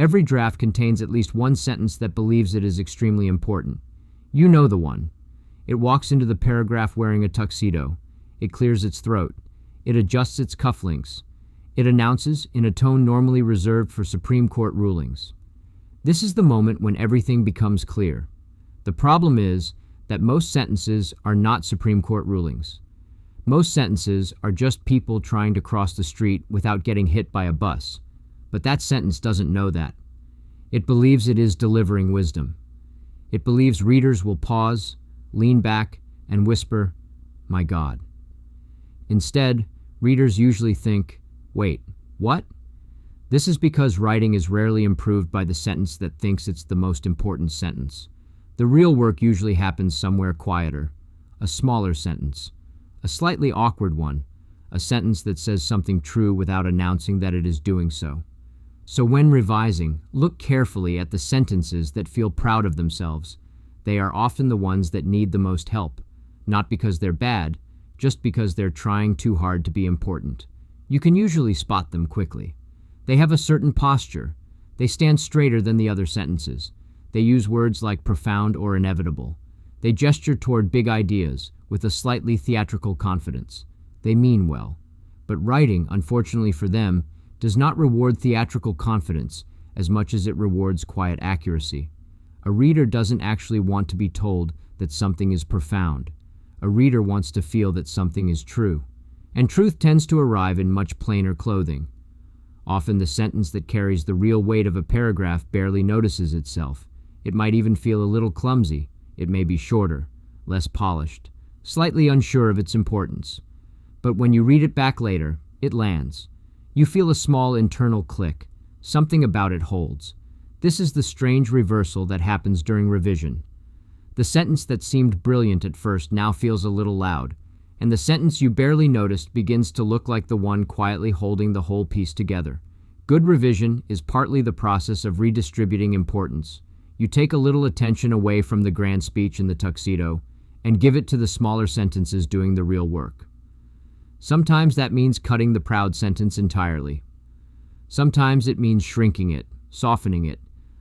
Every draft contains at least one sentence that believes it is extremely important. You know the one. It walks into the paragraph wearing a tuxedo. It clears its throat. It adjusts its cufflinks. It announces, in a tone normally reserved for Supreme Court rulings. This is the moment when everything becomes clear. The problem is that most sentences are not Supreme Court rulings. Most sentences are just people trying to cross the street without getting hit by a bus. But that sentence doesn't know that. It believes it is delivering wisdom. It believes readers will pause, lean back, and whisper, "My God." Instead, readers usually think, "Wait, what?" This is because writing is rarely improved by the sentence that thinks it's the most important sentence. The real work usually happens somewhere quieter, a smaller sentence, a slightly awkward one, a sentence that says something true without announcing that it is doing so. So when revising, look carefully at the sentences that feel proud of themselves. They are often the ones that need the most help, not because they're bad, just because they're trying too hard to be important. You can usually spot them quickly. They have a certain posture. They stand straighter than the other sentences. They use words like profound or inevitable. They gesture toward big ideas with a slightly theatrical confidence. They mean well. But writing, unfortunately for them, does not reward theatrical confidence as much as it rewards quiet accuracy. A reader doesn't actually want to be told that something is profound. A reader wants to feel that something is true. And truth tends to arrive in much plainer clothing. Often the sentence that carries the real weight of a paragraph barely notices itself. It might even feel a little clumsy. It may be shorter, less polished, slightly unsure of its importance. But when you read it back later, it lands. You feel a small internal click. Something about it holds. This is the strange reversal that happens during revision. The sentence that seemed brilliant at first now feels a little loud, and the sentence you barely noticed begins to look like the one quietly holding the whole piece together. Good revision is partly the process of redistributing importance. You take a little attention away from the grand speech in the tuxedo and give it to the smaller sentences doing the real work. Sometimes that means cutting the proud sentence entirely. Sometimes it means shrinking it, softening it,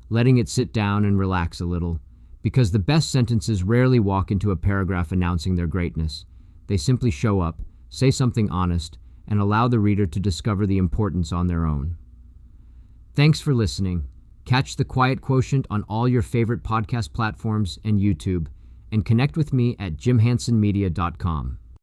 letting it sit down and relax a little, because the best sentences rarely walk into a paragraph announcing their greatness. They simply show up, say something honest, and allow the reader to discover the importance on their own. Thanks for listening. Catch The Quiet Quotient on all your favorite podcast platforms and YouTube, and connect with me at jimhansonmedia.com.